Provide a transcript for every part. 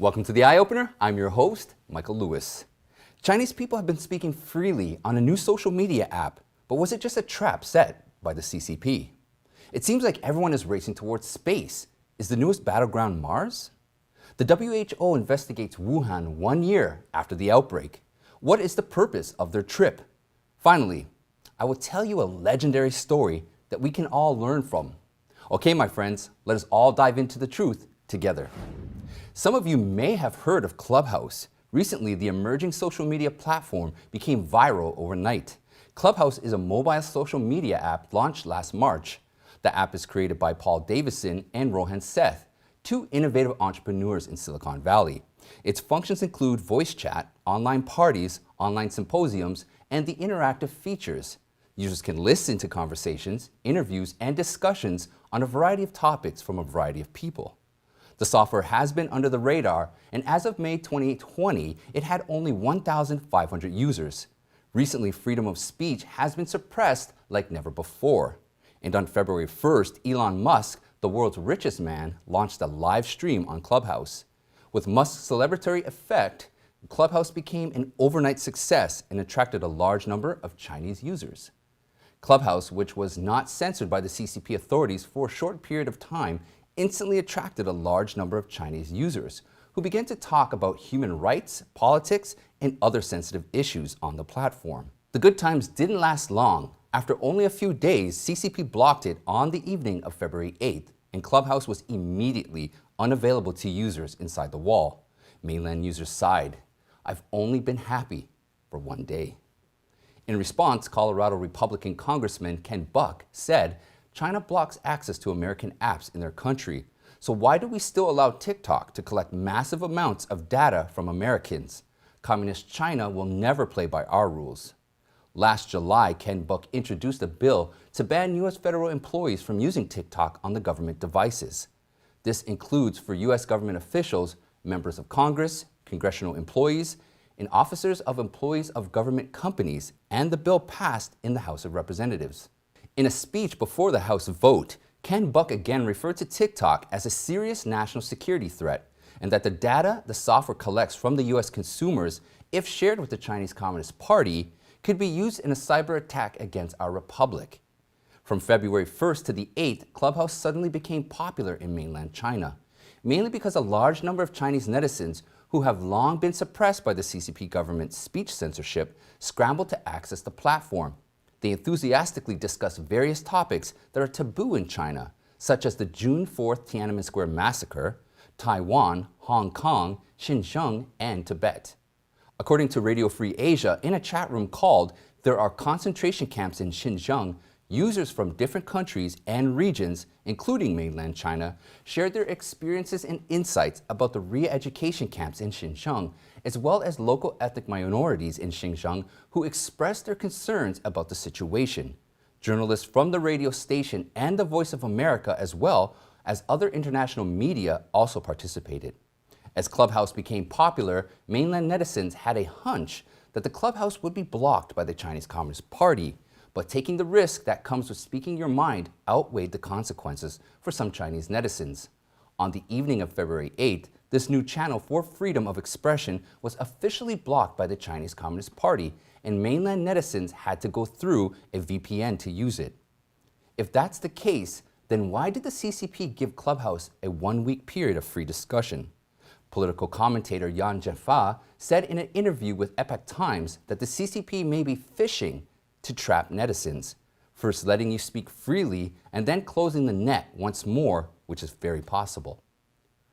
Welcome to The Eye Opener. I'm your host, Michael Lewis. Chinese people have been speaking freely on a new social media app, but was it just a trap set by the CCP? It seems like everyone is racing towards space. Is the newest battleground Mars? The WHO investigates Wuhan 1 year after the outbreak. What is the purpose of their trip? Finally, I will tell you a legendary story that we can all learn from. Okay, my friends, let us all dive into the truth together. Some of you may have heard of Clubhouse. Recently, the emerging social media platform became viral overnight. Clubhouse is a mobile social media app launched last March. The app is created by Paul Davison and Rohan Seth, two innovative entrepreneurs in Silicon Valley. Its functions include voice chat, online parties, online symposiums, and the interactive features. Users can listen to conversations, interviews, and discussions on a variety of topics from a variety of people. The software has been under the radar, and as of May 2020, it had only 1,500 users. Recently, freedom of speech has been suppressed like never before. And on February 1st, Elon Musk, the world's richest man, launched a live stream on Clubhouse. With Musk's celebratory effect, Clubhouse became an overnight success and attracted a large number of Chinese users. Clubhouse, which was not censored by the CCP authorities for a short period of time, instantly attracted a large number of Chinese users who began to talk about human rights, politics, and other sensitive issues on the platform. The good times didn't last long. After only a few days, CCP blocked it on the evening of February 8th, and Clubhouse was immediately unavailable to users inside the wall. Mainland users sighed, "I've only been happy for 1 day." In response, Colorado Republican Congressman Ken Buck said, "China blocks access to American apps in their country. So why do we still allow TikTok to collect massive amounts of data from Americans? Communist China will never play by our rules." Last July, Ken Buck introduced a bill to ban U.S. federal employees from using TikTok on the government devices. This includes for U.S. government officials, members of Congress, congressional employees, and officers of employees of government companies, and the bill passed in the House of Representatives. In a speech before the House vote, Ken Buck again referred to TikTok as a serious national security threat, and that the data the software collects from the U.S. consumers, if shared with the Chinese Communist Party, could be used in a cyber attack against our republic. From February 1st to the 8th, Clubhouse suddenly became popular in mainland China, mainly because a large number of Chinese netizens who have long been suppressed by the CCP government's speech censorship scrambled to access the platform. They enthusiastically discussed various topics that are taboo in China, such as the June 4th Tiananmen Square massacre, Taiwan, Hong Kong, Xinjiang, and Tibet. According to Radio Free Asia, in a chat room called "There Are Concentration Camps in Xinjiang," users from different countries and regions, including mainland China, shared their experiences and insights about the re-education camps in Xinjiang, as well as local ethnic minorities in Xinjiang who expressed their concerns about the situation. Journalists from the radio station and the Voice of America, as well as other international media, also participated. As Clubhouse became popular, mainland netizens had a hunch that the Clubhouse would be blocked by the Chinese Communist Party, but taking the risk that comes with speaking your mind outweighed the consequences for some Chinese netizens. On the evening of February 8th, this new channel for freedom of expression was officially blocked by the Chinese Communist Party, and mainland netizens had to go through a VPN to use it. If that's the case, then why did the CCP give Clubhouse a 1-week period of free discussion? Political commentator Yan Zhenfa said in an interview with Epoch Times that the CCP may be fishing to trap netizens, first letting you speak freely and then closing the net once more, which is very possible.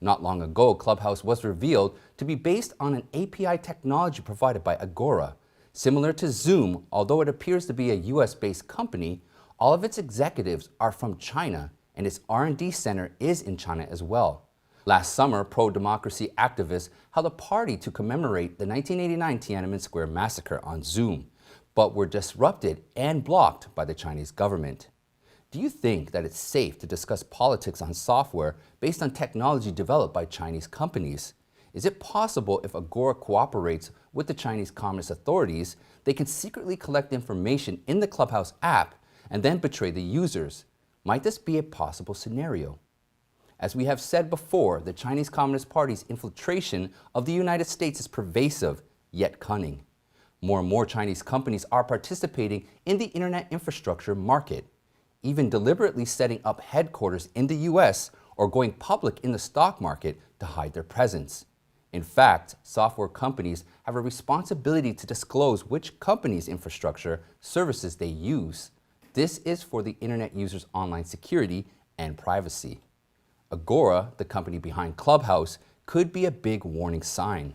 Not long ago, Clubhouse was revealed to be based on an API technology provided by Agora. Similar to Zoom, although it appears to be a US-based company, all of its executives are from China, and its R&D center is in China as well. Last summer, pro-democracy activists held a party to commemorate the 1989 Tiananmen Square massacre on Zoom, but were disrupted and blocked by the Chinese government. Do you think that it's safe to discuss politics on software based on technology developed by Chinese companies? Is it possible if Agora cooperates with the Chinese Communist authorities, they can secretly collect information in the Clubhouse app and then betray the users? Might this be a possible scenario? As we have said before, the Chinese Communist Party's infiltration of the United States is pervasive, yet cunning. More and more Chinese companies are participating in the internet infrastructure market, even deliberately setting up headquarters in the US or going public in the stock market to hide their presence. In fact, software companies have a responsibility to disclose which company's infrastructure services they use. This is for the internet users' online security and privacy. Agora, the company behind Clubhouse, could be a big warning sign.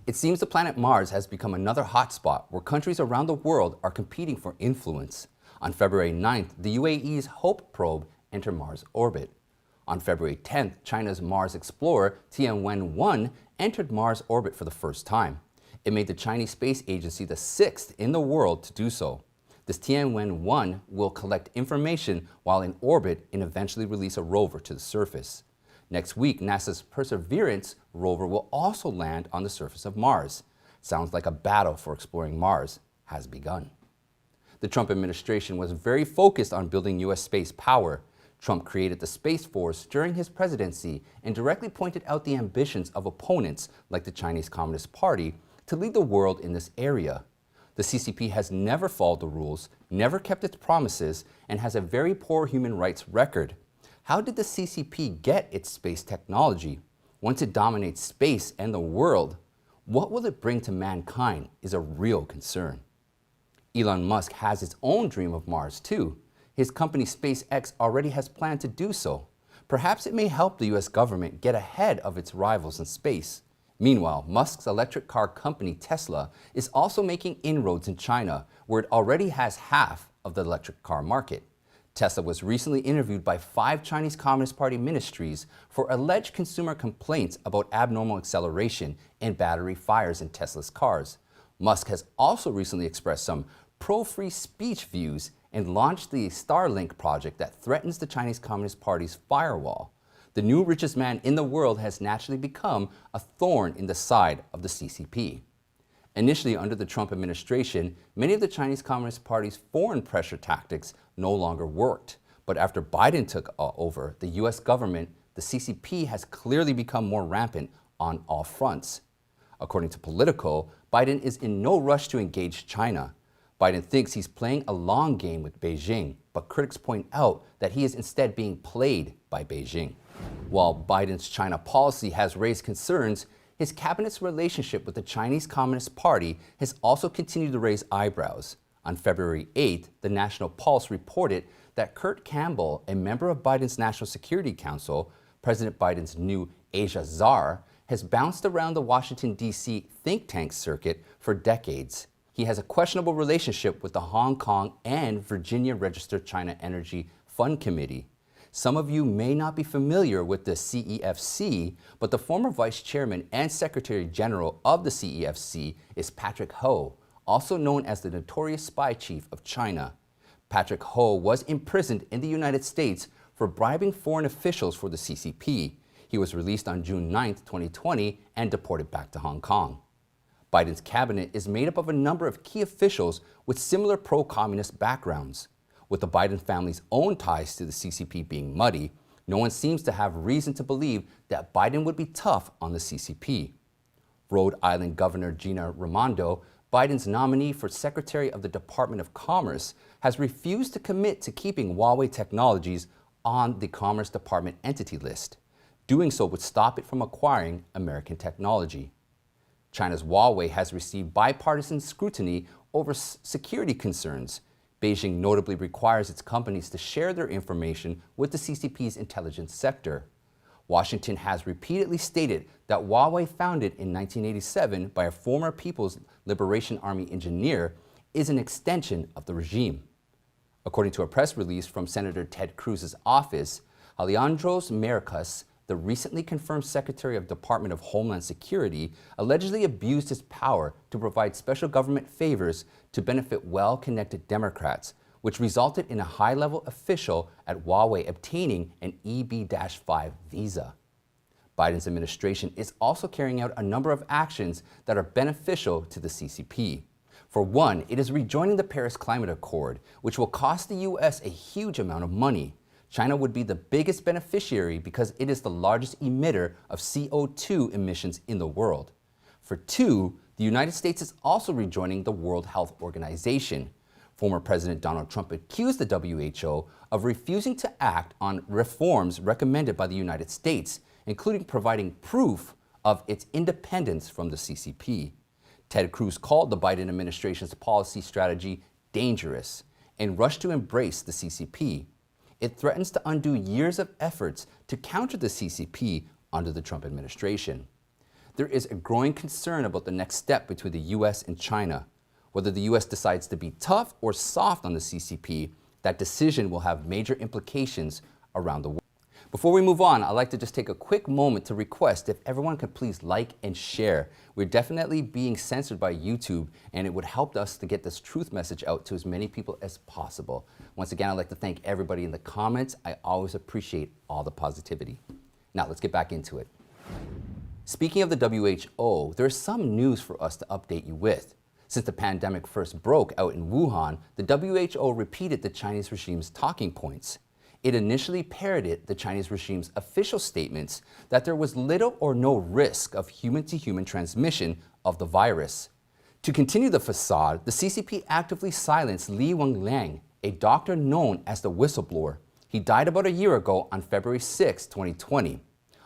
It seems the planet Mars has become another hotspot where countries around the world are competing for influence. On February 9th, the UAE's Hope probe entered Mars orbit. On February 10th, China's Mars Explorer Tianwen-1 entered Mars orbit for the first time. It made the Chinese Space Agency the sixth in the world to do so. This Tianwen-1 will collect information while in orbit and eventually release a rover to the surface. Next week, NASA's Perseverance rover will also land on the surface of Mars. Sounds like a battle for exploring Mars has begun. The Trump administration was very focused on building U.S. space power. Trump created the Space Force during his presidency and directly pointed out the ambitions of opponents like the Chinese Communist Party to lead the world in this area. The CCP has never followed the rules, never kept its promises, and has a very poor human rights record. How did the CCP get its space technology? Once it dominates space and the world, what will it bring to mankind is a real concern. Elon Musk has his own dream of Mars too. His company SpaceX already has planned to do so. Perhaps it may help the US government get ahead of its rivals in space. Meanwhile, Musk's electric car company Tesla is also making inroads in China, where it already has half of the electric car market. Tesla was recently interviewed by 5 Chinese Communist Party ministries for alleged consumer complaints about abnormal acceleration and battery fires in Tesla's cars. Musk has also recently expressed some pro-free speech views and launched the Starlink project that threatens the Chinese Communist Party's firewall. The new richest man in the world has naturally become a thorn in the side of the CCP. Initially, under the Trump administration, many of the Chinese Communist Party's foreign pressure tactics no longer worked. But after Biden took over the US government, the CCP has clearly become more rampant on all fronts. According to Politico, Biden is in no rush to engage China. Biden thinks he's playing a long game with Beijing, but critics point out that he is instead being played by Beijing. While Biden's China policy has raised concerns, his cabinet's relationship with the Chinese Communist Party has also continued to raise eyebrows. On February 8th, the National Pulse reported that Kurt Campbell, a member of Biden's National Security Council, President Biden's new Asia czar, has bounced around the Washington, D.C. think tank circuit for decades. He has a questionable relationship with the Hong Kong and Virginia Registered China Energy Fund Committee. Some of you may not be familiar with the CEFC, but the former vice chairman and secretary general of the CEFC is Patrick Ho, also known as the notorious spy chief of China. Patrick Ho was imprisoned in the United States for bribing foreign officials for the CCP. He was released on June 9, 2020, and deported back to Hong Kong. Biden's cabinet is made up of a number of key officials with similar pro-communist backgrounds. With the Biden family's own ties to the CCP being muddy, no one seems to have reason to believe that Biden would be tough on the CCP. Rhode Island Governor Gina Raimondo, Biden's nominee for Secretary of the Department of Commerce, has refused to commit to keeping Huawei Technologies on the Commerce Department entity list. Doing so would stop it from acquiring American technology. China's Huawei has received bipartisan scrutiny over security concerns. Beijing notably requires its companies to share their information with the CCP's intelligence sector. Washington has repeatedly stated that Huawei, founded in 1987 by a former People's Liberation Army engineer, is an extension of the regime. According to a press release from Senator Ted Cruz's office, Alejandros Mayorkas, the recently confirmed Secretary of Department of Homeland Security, allegedly abused his power to provide special government favors to benefit well-connected Democrats, which resulted in a high-level official at Huawei obtaining an EB-5 visa. Biden's administration is also carrying out a number of actions that are beneficial to the CCP. For one, it is rejoining the Paris Climate Accord, which will cost the U.S. a huge amount of money. China would be the biggest beneficiary because it is the largest emitter of CO2 emissions in the world. For two, the United States is also rejoining the World Health Organization. Former President Donald Trump accused the WHO of refusing to act on reforms recommended by the United States, including providing proof of its independence from the CCP. Ted Cruz called the Biden administration's policy strategy dangerous and rushed to embrace the CCP. It threatens to undo years of efforts to counter the CCP under the Trump administration. There is a growing concern about the next step between the U.S. and China. Whether the U.S. decides to be tough or soft on the CCP, that decision will have major implications around the world. Before we move on, I'd like to just take a quick moment to request if everyone could please like and share. We're definitely being censored by YouTube, and it would help us to get this truth message out to as many people as possible. Once again, I'd like to thank everybody in the comments. I always appreciate all the positivity. Now, let's get back into it. Speaking of the WHO, there's some news for us to update you with. Since the pandemic first broke out in Wuhan, the WHO repeated the Chinese regime's talking points. It initially parroted the Chinese regime's official statements that there was little or no risk of human-to-human transmission of the virus. To continue the facade, the CCP actively silenced Li Wenliang, a doctor known as the whistleblower. He died about a year ago on February 6, 2020.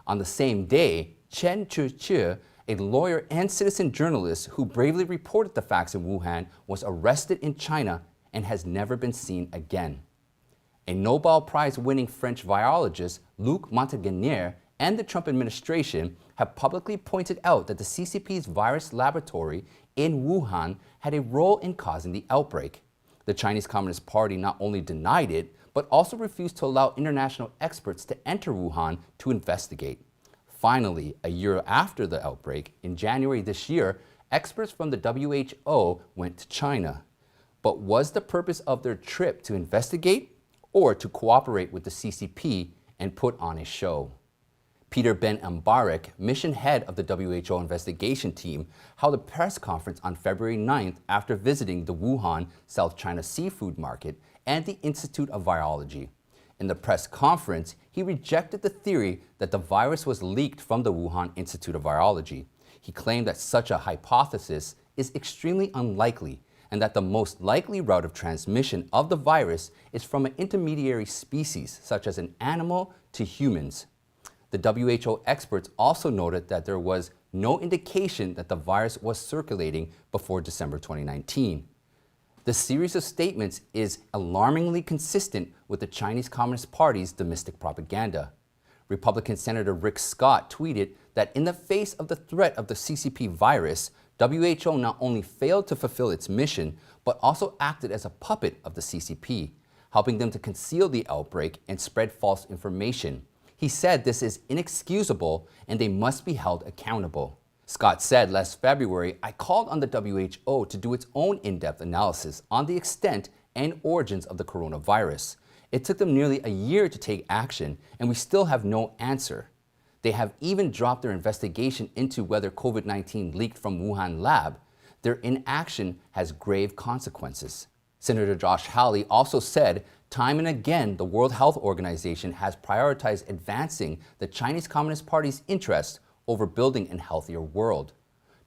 On the same day, Chen Zhiqi, a lawyer and citizen journalist who bravely reported the facts in Wuhan, was arrested in China and has never been seen again. A Nobel Prize-winning French virologist, Luc Montagnier, and the Trump administration have publicly pointed out that the CCP's virus laboratory in Wuhan had a role in causing the outbreak. The Chinese Communist Party not only denied it, but also refused to allow international experts to enter Wuhan to investigate. Finally, a year after the outbreak, in January this year, experts from the WHO went to China. But was the purpose of their trip to investigate or to cooperate with the CCP and put on a show? Peter Ben Ambarek, mission head of the WHO investigation team, held a press conference on February 9th after visiting the Wuhan, South China seafood market and the Institute of Virology. In the press conference, he rejected the theory that the virus was leaked from the Wuhan Institute of Virology. He claimed that such a hypothesis is extremely unlikely and that the most likely route of transmission of the virus is from an intermediary species, such as an animal, to humans. The WHO experts also noted that there was no indication that the virus was circulating before December 2019. The series of statements is alarmingly consistent with the Chinese Communist Party's domestic propaganda. Republican Senator Rick Scott tweeted that in the face of the threat of the CCP virus, WHO not only failed to fulfill its mission, but also acted as a puppet of the CCP, helping them to conceal the outbreak and spread false information. He said this is inexcusable and they must be held accountable. Scott said last February, "I called on the WHO to do its own in-depth analysis on the extent and origins of the coronavirus. It took them nearly a year to take action, and we still have no answer. They have even dropped their investigation into whether COVID-19 leaked from Wuhan lab. Their inaction has grave consequences." Senator Josh Hawley also said, "Time and again, the World Health Organization has prioritized advancing the Chinese Communist Party's interests over building a healthier world.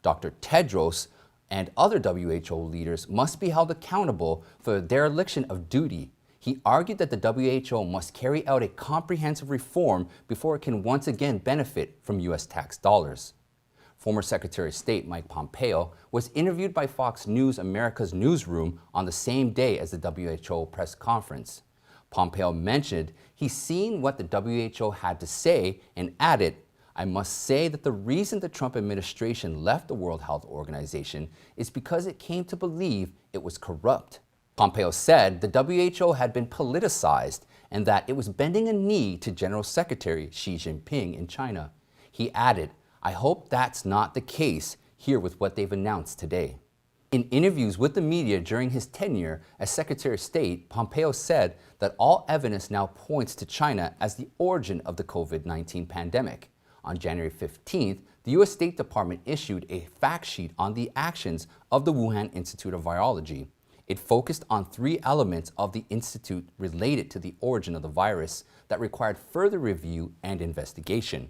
Dr. Tedros and other WHO leaders must be held accountable for their dereliction of duty." He argued that the WHO must carry out a comprehensive reform before it can once again benefit from U.S. tax dollars. Former Secretary of State Mike Pompeo was interviewed by Fox News America's Newsroom on the same day as the WHO press conference. Pompeo mentioned he's seen what the WHO had to say and added, "I must say that the reason the Trump administration left the World Health Organization is because it came to believe it was corrupt." Pompeo said the WHO had been politicized and that it was bending a knee to General Secretary Xi Jinping in China. He added, "I hope that's not the case here with what they've announced today." In interviews with the media during his tenure as Secretary of State, Pompeo said that all evidence now points to China as the origin of the COVID-19 pandemic. On January 15th, the U.S. State Department issued a fact sheet on the actions of the Wuhan Institute of Virology. It focused on 3 elements of the institute related to the origin of the virus that required further review and investigation.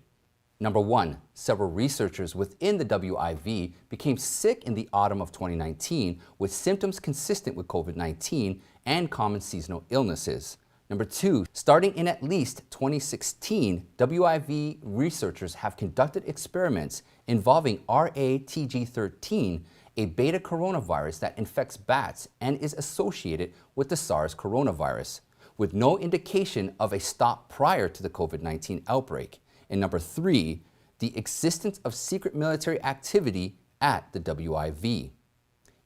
Number 1, several researchers within the WIV became sick in the autumn of 2019 with symptoms consistent with COVID-19 and common seasonal illnesses. Number 2, starting in at least 2016, WIV researchers have conducted experiments involving RATG13, a beta coronavirus that infects bats and is associated with the SARS coronavirus, with no indication of a stop prior to the COVID-19 outbreak. And number 3, the existence of secret military activity at the WIV.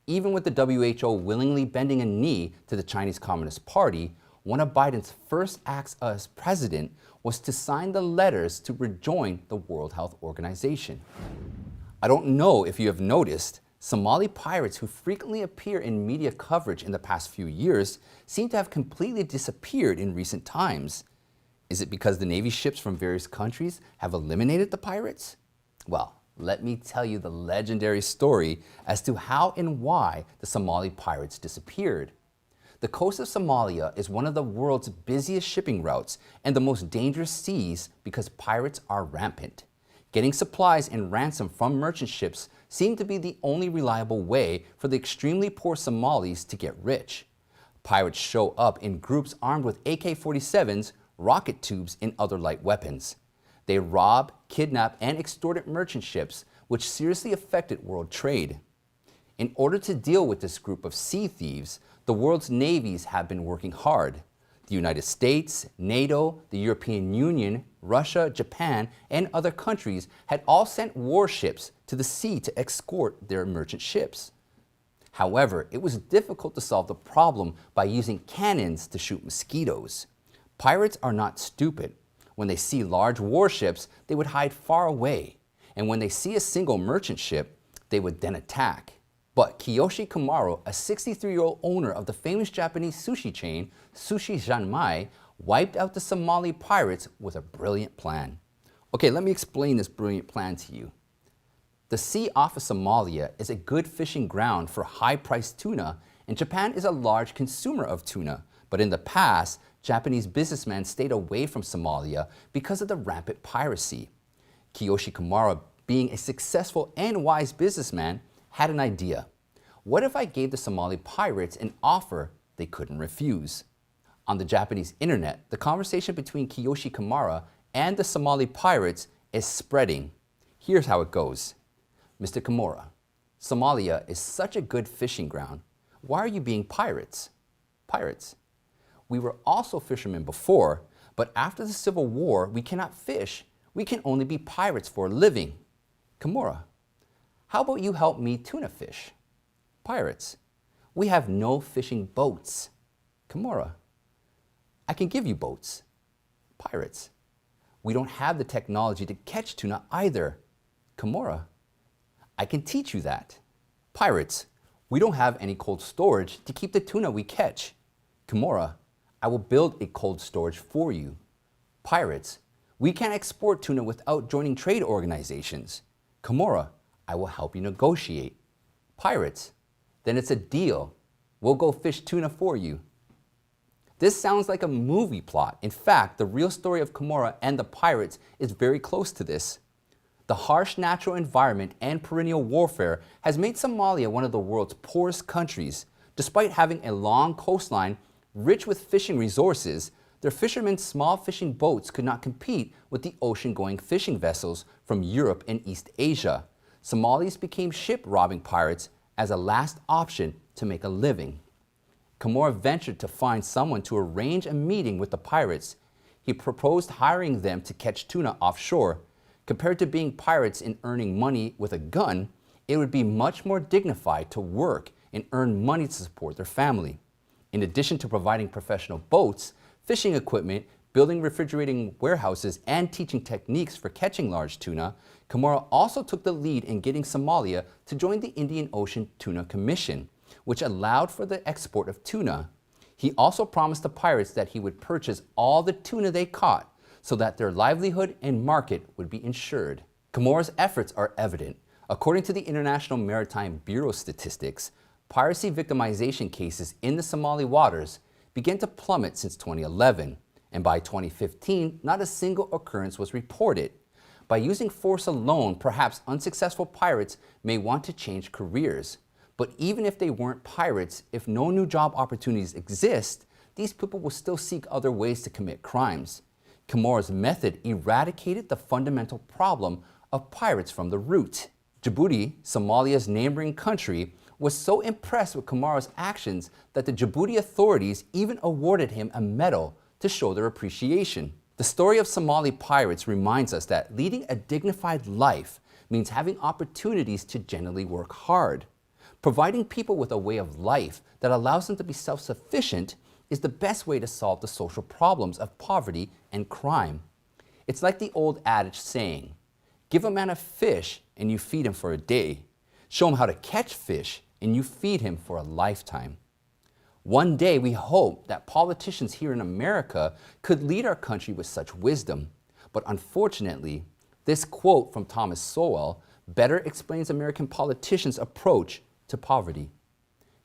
Even with the WHO willingly bending a knee to the Chinese Communist Party, one of Biden's first acts as president was to sign the letters to rejoin the World Health Organization. I don't know if you have noticed, Somali pirates who frequently appear in media coverage in the past few years seem to have completely disappeared in recent times. Is it because the Navy ships from various countries have eliminated the pirates? Well, let me tell you the legendary story as to how and why the Somali pirates disappeared. The coast of Somalia is one of the world's busiest shipping routes and the most dangerous seas because pirates are rampant. Getting supplies and ransom from merchant ships seemed to be the only reliable way for the extremely poor Somalis to get rich. Pirates show up in groups armed with AK-47s, rocket tubes, and other light weapons. They rob, kidnap, and extorted merchant ships, which seriously affected world trade. In order to deal with this group of sea thieves, the world's navies have been working hard. The United States, NATO, the European Union, Russia, Japan, and other countries had all sent warships to the sea to escort their merchant ships. However, it was difficult to solve the problem by using cannons to shoot mosquitoes. Pirates are not stupid. When they see large warships, they would hide far away. And when they see a single merchant ship, they would then attack. But Kiyoshi Kumaro, a 63-year-old owner of the famous Japanese sushi chain, Sushi Janmai, wiped out the Somali pirates with a brilliant plan. Okay, let me explain this brilliant plan to you. The sea off of Somalia is a good fishing ground for high-priced tuna, and Japan is a large consumer of tuna. But in the past, Japanese businessmen stayed away from Somalia because of the rampant piracy. Kiyoshi Kumaro, being a successful and wise businessman, had an idea. What if I gave the Somali pirates an offer they couldn't refuse? On the Japanese internet, the conversation between Kiyoshi Kumaro and the Somali pirates is spreading. Here's how it goes. Mr. Kumaro, Somalia is such a good fishing ground. Why are you being pirates? Pirates. We were also fishermen before, but after the Civil War, we cannot fish. We can only be pirates for a living. Kumaro, how about you help me tuna fish? Pirates. We have no fishing boats. Kumaro, I can give you boats. Pirates. We don't have the technology to catch tuna either. Kumaro, I can teach you that. Pirates. We don't have any cold storage to keep the tuna we catch. Kumaro, I will build a cold storage for you. Pirates. We can't export tuna without joining trade organizations. Kumaro, I will help you negotiate. Pirates. Then it's a deal. We'll go fish tuna for you. This sounds like a movie plot. In fact, the real story of Kumaro and the pirates is very close to this. The harsh natural environment and perennial warfare has made Somalia one of the world's poorest countries. Despite having a long coastline rich with fishing resources, their fishermen's small fishing boats could not compete with the ocean-going fishing vessels from Europe and East Asia. Somalis became ship-robbing pirates as a last option to make a living. Kumaro ventured to find someone to arrange a meeting with the pirates. He proposed hiring them to catch tuna offshore. Compared to being pirates and earning money with a gun, it would be much more dignified to work and earn money to support their family. In addition to providing professional boats, fishing equipment, building refrigerating warehouses, and teaching techniques for catching large tuna, Kumaro also took the lead in getting Somalia to join the Indian Ocean Tuna Commission, which allowed for the export of tuna. He also promised the pirates that he would purchase all the tuna they caught so that their livelihood and market would be ensured. Kumaro's efforts are evident. According to the International Maritime Bureau statistics, piracy victimization cases in the Somali waters began to plummet since 2011, and by 2015, not a single occurrence was reported. By using force alone, perhaps unsuccessful pirates may want to change careers. But even if they weren't pirates, if no new job opportunities exist, these people will still seek other ways to commit crimes. Kamara's method eradicated the fundamental problem of pirates from the root. Djibouti, Somalia's neighboring country, was so impressed with Kamara's actions that the Djibouti authorities even awarded him a medal to show their appreciation. The story of Somali pirates reminds us that leading a dignified life means having opportunities to genuinely work hard. Providing people with a way of life that allows them to be self-sufficient is the best way to solve the social problems of poverty and crime. It's like the old adage saying, give a man a fish and you feed him for a day. Show him how to catch fish and you feed him for a lifetime. One day we hope that politicians here in America could lead our country with such wisdom. But unfortunately, this quote from Thomas Sowell better explains American politicians' approach to poverty.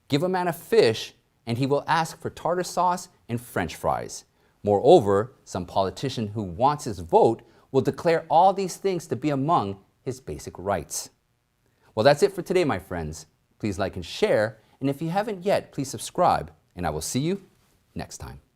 Give a man a fish and he will ask for tartar sauce and French fries. Moreover, some politician who wants his vote will declare all these things to be among his basic rights. Well, that's it for today, my friends. Please like and share, and if you haven't yet, please subscribe, and I will see you next time.